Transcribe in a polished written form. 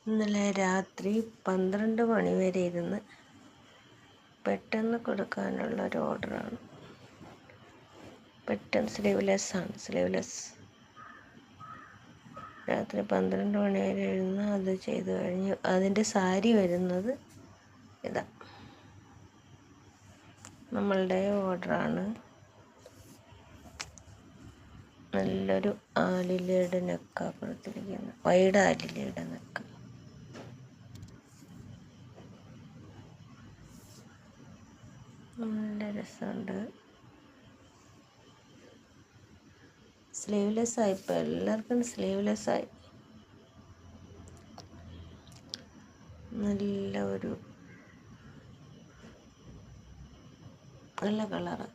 ഇന്നലെ രാത്രി 12 മണി വരെ ഇരുന്ന് പെട്ടെന്ന് കൊടുക്കാനുള്ളൊരു ഓർഡറാണ്. പെട്ടെന്ന് സ്ലീവ്ലെസ് രാത്രി 12 മണി വരെ ഇരുന്ന് അത് ചെയ്തു കഴിഞ്ഞു. അതിൻ്റെ സാരി വരുന്നത് ഇതാ, നമ്മളുടെ ഓർഡറാണ്. നല്ലൊരു ആലിലയുടെ നെക്കാ കൊടുത്തിരിക്കുന്നത്, വൈഡ് ആലിലയുടെ നെക്ക്. നല്ല രസമുണ്ട്. സ്ലീവ്ലെസ്സായി, ഇപ്പോൾ എല്ലാവർക്കും സ്ലീവ്ലെസ്സായി. നല്ല കളറ്.